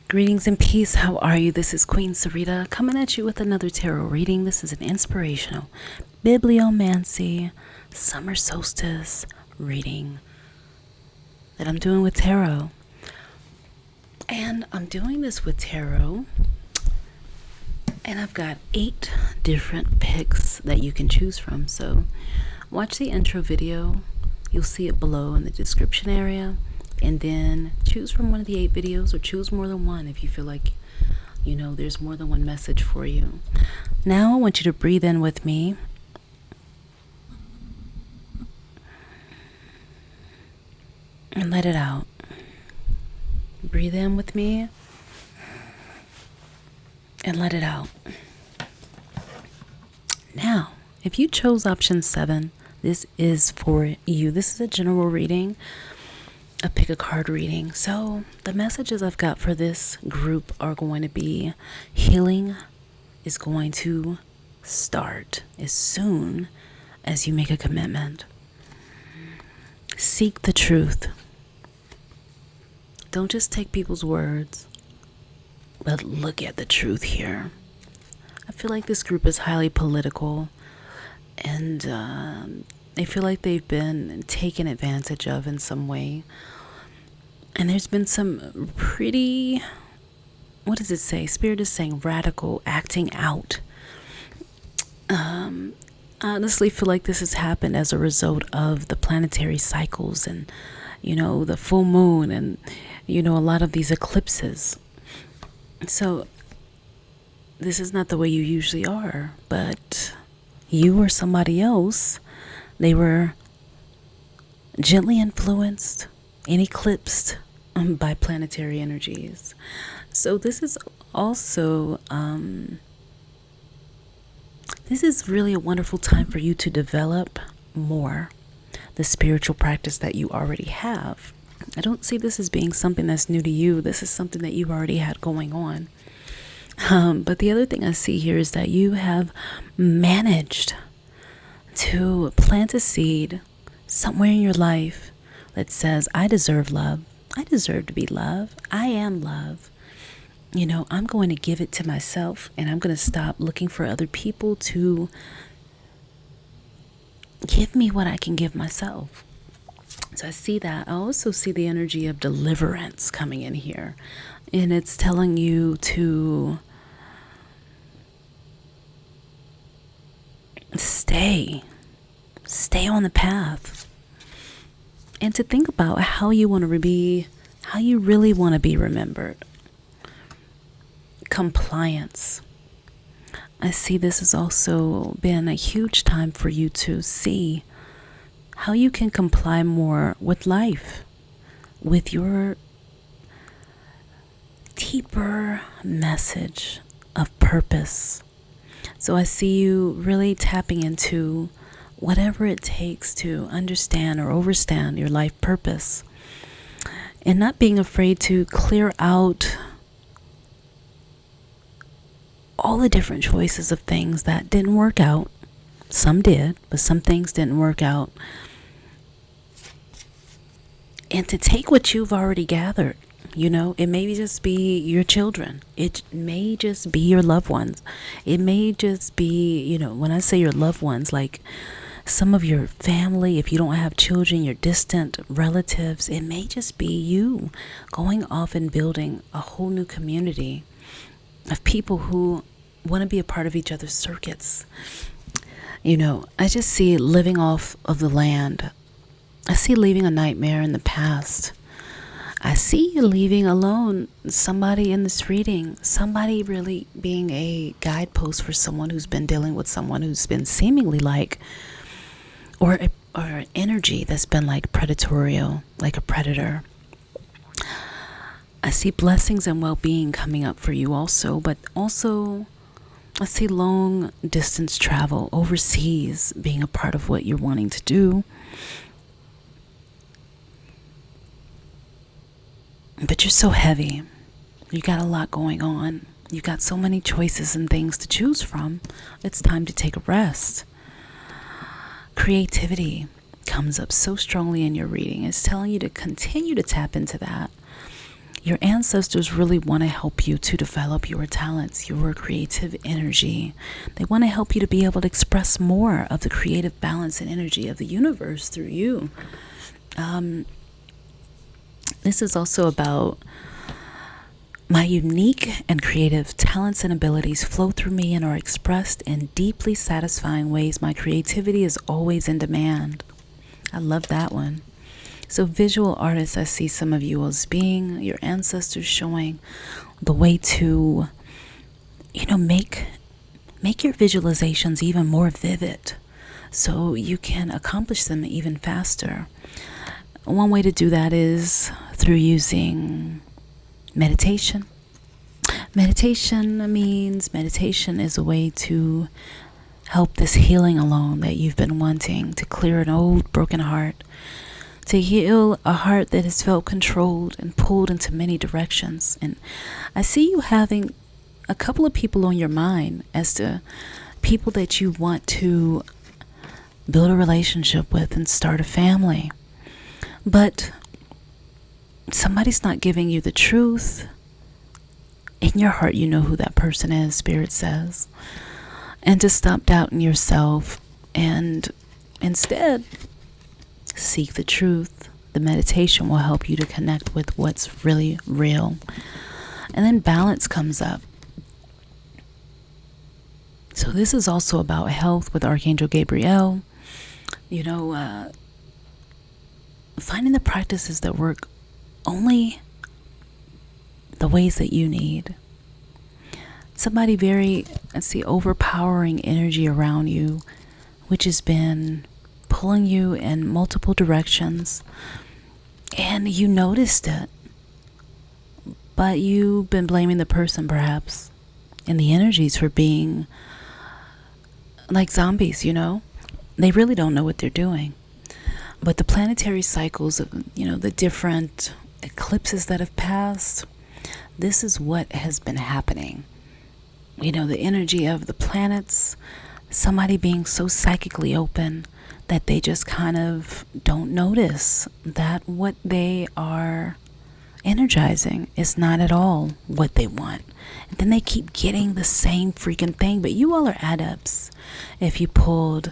Greetings and peace. How are you? This is Queen Sarita coming at you with another tarot reading. This is an inspirational Bibliomancy Summer Solstice reading that I'm doing with tarot. And I'm doing this with tarot, and I've got 8 different picks that you can choose from. So watch the intro video. You'll see it below in the description area. And then choose from one of the 8 videos, or choose more than one if you feel like, there's more than one message for you. Now I want you to breathe in with me. And let it out. Breathe in with me. And let it out. Now, if you chose option 7, this is for you. This is a general reading. A pick a card reading. So the messages I've got for this group are going to be: healing is going to start as soon as you make a commitment. Seek the truth. Don't just take people's words, but look at the truth here. I feel like this group is highly political, and they feel like they've been taken advantage of in some way. And there's been some pretty, what does it say? Spirit is saying radical acting out. I honestly feel like this has happened as a result of the planetary cycles and, the full moon and, a lot of these eclipses. So this is not the way you usually are, but you or somebody else, they were gently influenced and eclipsed by planetary energies. So this is also this is really a wonderful time for you to develop more the spiritual practice that you already have. I don't see this as being something that's new to you. This is something that you already had going on. But the other thing I see here is that you have managed to plant a seed somewhere in your life that says, I deserve love. I deserve to be loved. I am love. I'm going to give it to myself, and I'm going to stop looking for other people to give me what I can give myself. So I see that. I also see the energy of deliverance coming in here. And it's telling you to stay on the path. And to think about how you want to be, how you really want to be remembered. Compliance. I see this has also been a huge time for you to see how you can comply more with life, with your deeper message of purpose. So I see you really tapping into whatever it takes to understand or overstand your life purpose, and not being afraid to clear out all the different choices of things that didn't work out. Some did, but some things didn't work out. And to take what you've already gathered. It may just be your children. It may just be your loved ones. It may just be, when I say your loved ones, like some of your family, if you don't have children, your distant relatives, it may just be you going off and building a whole new community of people who want to be a part of each other's circuits. I just see living off of the land. I see leaving a nightmare in the past. I see you leaving alone somebody in this reading, somebody really being a guidepost for someone who's been dealing with someone who's been seemingly like, or an energy that's been like predatorial, like a predator. I see blessings and well-being coming up for you also, but also I see long distance travel overseas being a part of what you're wanting to do. But you're so heavy. You got a lot going on. You got so many choices and things to choose from. It's time to take a rest. Creativity comes up so strongly in your reading. It's telling you to continue to tap into that. Your ancestors really want to help you to develop your talents, your creative energy. They want to help you to be able to express more of the creative balance and energy of the universe through you. This is also about my unique and creative talents and abilities flow through me and are expressed in deeply satisfying ways. My creativity is always in demand. I love that one. So visual artists, I see some of you as being your ancestors, showing the way to, make your visualizations even more vivid so you can accomplish them even faster. One way to do that is through using meditation. Meditation is a way to help this healing along that you've been wanting, to clear an old broken heart, to heal a heart that has felt controlled and pulled into many directions. And I see you having a couple of people on your mind as to people that you want to build a relationship with and start a family. But somebody's not giving you the truth. In your heart, you know who that person is, Spirit says. And to stop doubting yourself and instead seek the truth. The meditation will help you to connect with what's really real. And then balance comes up. So this is also about health with Archangel Gabriel. Finding the practices that work only the ways that you need. Somebody overpowering energy around you, which has been pulling you in multiple directions, and you noticed it, but you've been blaming the person perhaps and the energies for being like zombies. They really don't know what they're doing. But the planetary cycles of the different eclipses that have passed, this is what has been happening. The energy of the planets, somebody being so psychically open that they just kind of don't notice that what they are energizing is not at all what they want. And then they keep getting the same freaking thing. But you all are adepts. If you pulled,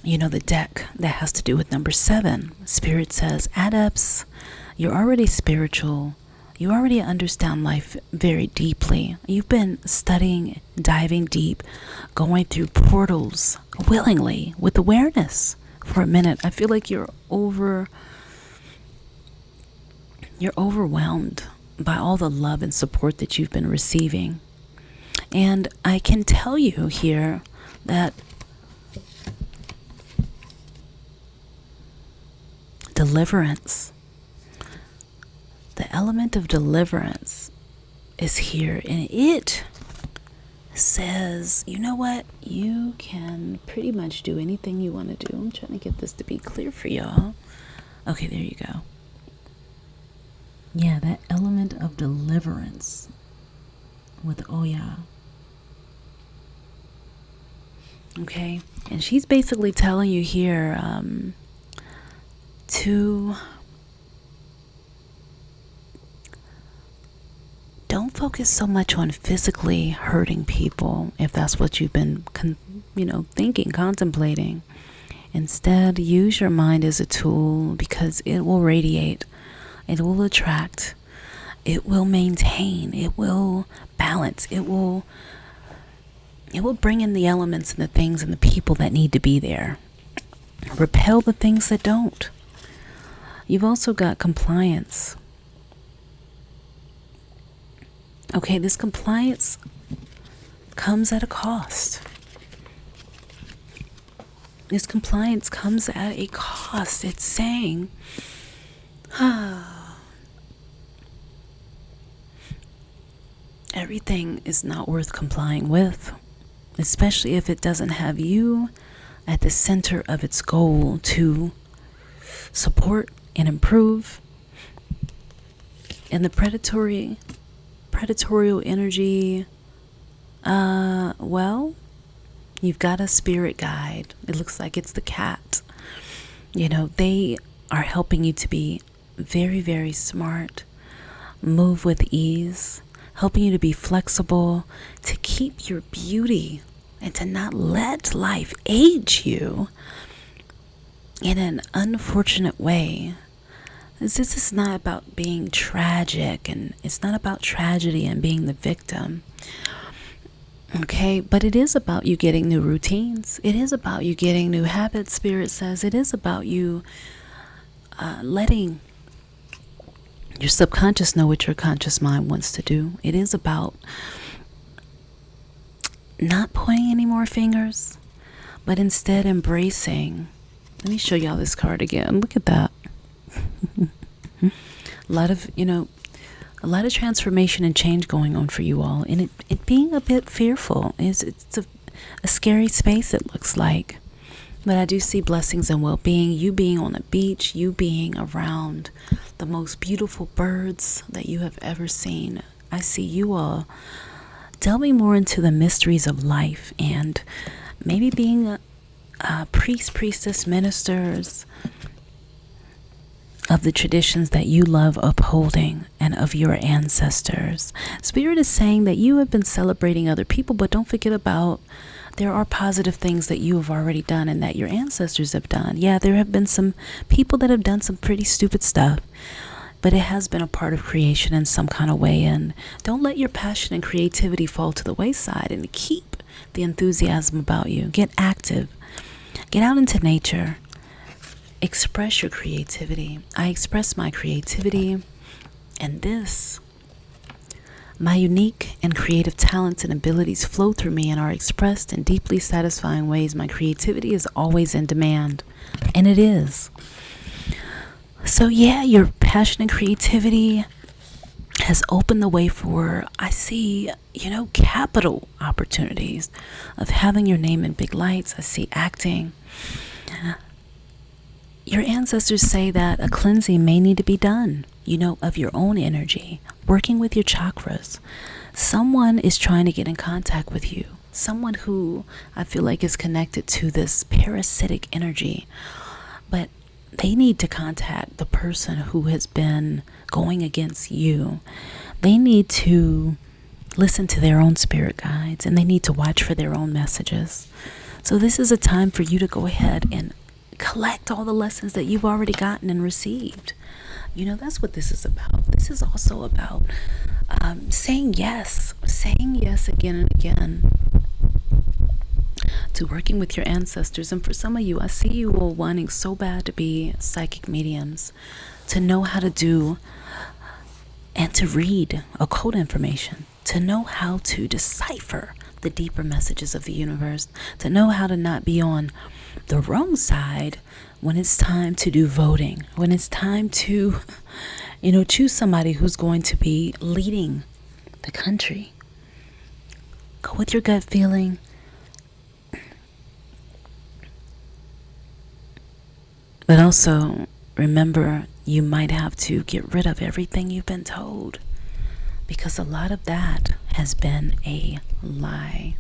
the deck that has to do with number 7, Spirit says, adepts, you're already spiritual. You already understand life very deeply. You've been studying, diving deep, going through portals willingly with awareness for a minute. I feel like you're overwhelmed by all the love and support that you've been receiving. And I can tell you here that deliverance, the element of deliverance is here, and it says, you know what? You can pretty much do anything you want to do. I'm trying to get this to be clear for y'all. Okay, there you go. Yeah, that element of deliverance with Oya. Okay, and she's basically telling you here to don't focus so much on physically hurting people if that's what you've been thinking, contemplating. Instead, use your mind as a tool, because it will radiate, it will attract, it will maintain, it will balance, it will bring in the elements and the things and the people that need to be there. Repel the things that don't. You've also got compliance. Okay, this compliance comes at a cost. This compliance comes at a cost. It's saying, everything is not worth complying with, especially if it doesn't have you at the center of its goal to support and improve. And the predatorial energy, you've got a spirit guide. It looks like it's the cat. They are helping you to be very, very smart, move with ease, helping you to be flexible, to keep your beauty, and to not let life age you in an unfortunate way. This is not about being tragic, and it's not about tragedy and being the victim. Okay, but it is about you getting new routines. It is about you getting new habits, Spirit says. It is about you letting your subconscious know what your conscious mind wants to do. It is about not pointing any more fingers, but instead embracing. Let me show y'all this card again. Look at that. A lot of transformation and change going on for you all, and it being a bit fearful. It's a scary space, it looks like. But I do see blessings and well-being, you being on a beach, you being around the most beautiful birds that you have ever seen. I see you all delving more into the mysteries of life, and maybe being a priest, priestess, ministers of the traditions that you love upholding and of your ancestors. Spirit is saying that you have been celebrating other people, but don't forget about there are positive things that you have already done and that your ancestors have done. Yeah, there have been some people that have done some pretty stupid stuff, but it has been a part of creation in some kind of way. And don't let your passion and creativity fall to the wayside, and keep the enthusiasm about you. Get active. Get out into nature. Express your creativity. I express my creativity, and my unique and creative talents and abilities flow through me and are expressed in deeply satisfying ways. My creativity is always in demand, and it is. So yeah, your passion and creativity has opened the way for, I see, capital opportunities of having your name in big lights. I see acting. Your ancestors say that a cleansing may need to be done, of your own energy, working with your chakras. Someone is trying to get in contact with you. Someone who I feel like is connected to this parasitic energy. But they need to contact the person who has been going against you. They need to listen to their own spirit guides, and they need to watch for their own messages. So this is a time for you to go ahead and collect all the lessons that you've already gotten and received. That's what this is about. This is also about saying yes again and again to working with your ancestors. And for some of you, I see you all wanting so bad to be psychic mediums, to know how to do and to read occult information, to know how to decipher the deeper messages of the universe, to know how to not be on the wrong side when it's time to do voting, when it's time to, choose somebody who's going to be leading the country. Go with your gut feeling. But also remember, you might have to get rid of everything you've been told, because a lot of that has been a lie.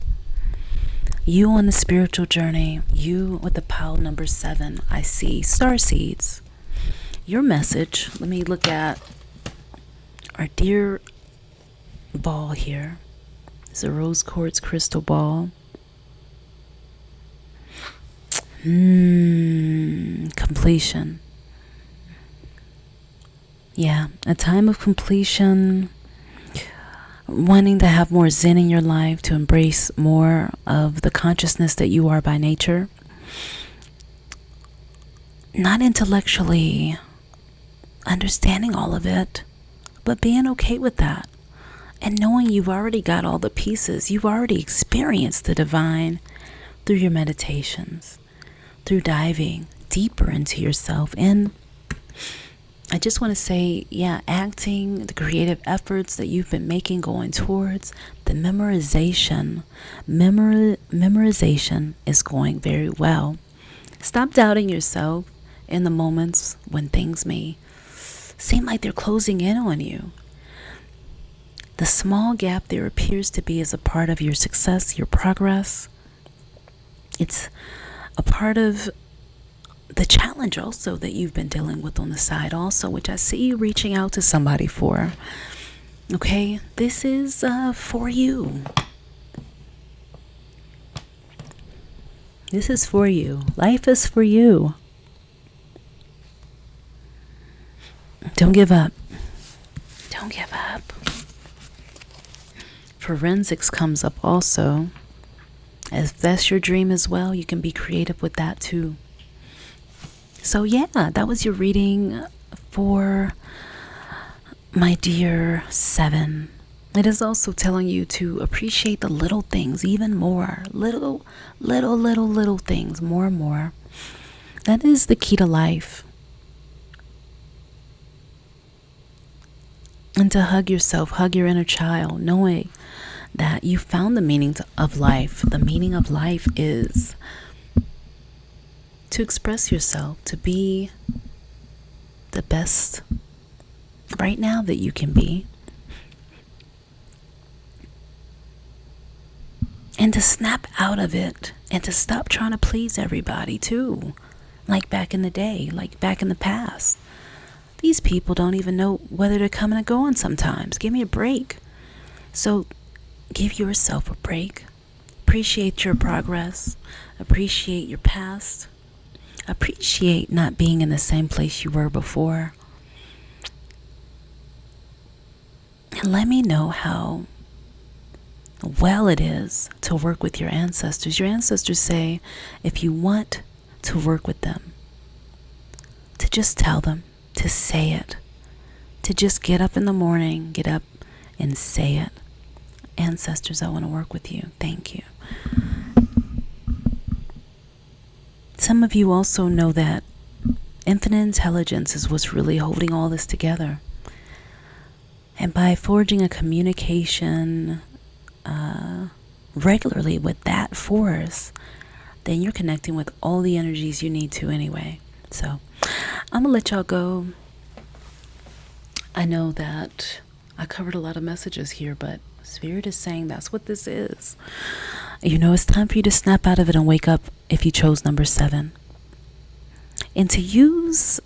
You on the spiritual journey, you with the pile number 7, I see star seeds. Your message, let me look at our dear ball here. It's a rose quartz crystal ball. Completion. Yeah, a time of completion. Wanting to have more zen in your life, to embrace more of the consciousness that you are by nature. Not intellectually understanding all of it, but being okay with that. And knowing you've already got all the pieces. You've already experienced the divine through your meditations, through diving deeper into yourself. And I just want to say, acting, the creative efforts that you've been making, going towards the memorization. Memorization is going very well. Stop doubting yourself in the moments when things may seem like they're closing in on you. The small gap there appears to be as a part of your success, your progress. It's a part of the challenge also that you've been dealing with on the side also, which I see you reaching out to somebody for. Okay, this is for you. This is for you. Life is for you. Don't give up. Don't give up. Forensics comes up also. If that's your dream as well, you can be creative with that too. So yeah, that was your reading for my dear 7. It is also telling you to appreciate the little things even more. Little things, more and more. That is the key to life. And to hug yourself, hug your inner child, knowing that you found the meaning of life. The meaning of life is to express yourself, to be the best right now that you can be. And to snap out of it and to stop trying to please everybody too. Like back in the day, like back in the past. These people don't even know whether they're coming or going sometimes. Give me a break. So give yourself a break. Appreciate your progress. Appreciate your past. Appreciate not being in the same place you were before. And let me know how well it is to work with your ancestors. Your ancestors say if you want to work with them, to just tell them, to say it, to just get up in the morning, get up and say it. Ancestors, I want to work with you. Thank you. Some of you also know that infinite intelligence is what's really holding all this together. And by forging a communication regularly with that force, then you're connecting with all the energies you need to anyway. So I'm gonna let y'all go. I know that I covered a lot of messages here, but Spirit is saying that's what this is. You know, it's time for you to snap out of it and wake up if you chose number 7. And to use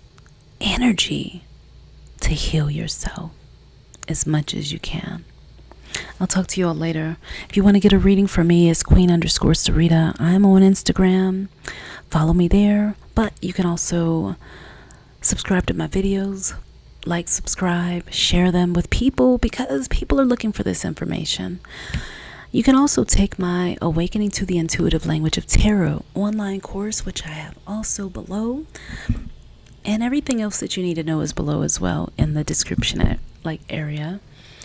energy to heal yourself as much as you can. I'll talk to you all later. If you want to get a reading from me, it's Queen_Sarita. I'm on Instagram. Follow me there. But you can also subscribe to my videos. Like, subscribe, share them with people because people are looking for this information. You can also take my Awakening to the Intuitive Language of Tarot online course, which I have also below. And everything else that you need to know is below as well in the description area.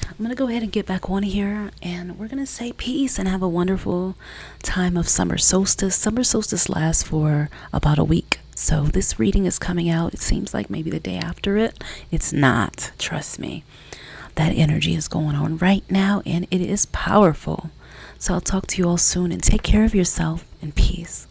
I'm going to go ahead and get back on here, and we're going to say peace and have a wonderful time of Summer Solstice. Summer Solstice lasts for about a week. So this reading is coming out, it seems like maybe the day after it. It's not, trust me. That energy is going on right now, and it is powerful. So I'll talk to you all soon, and take care of yourself, and peace.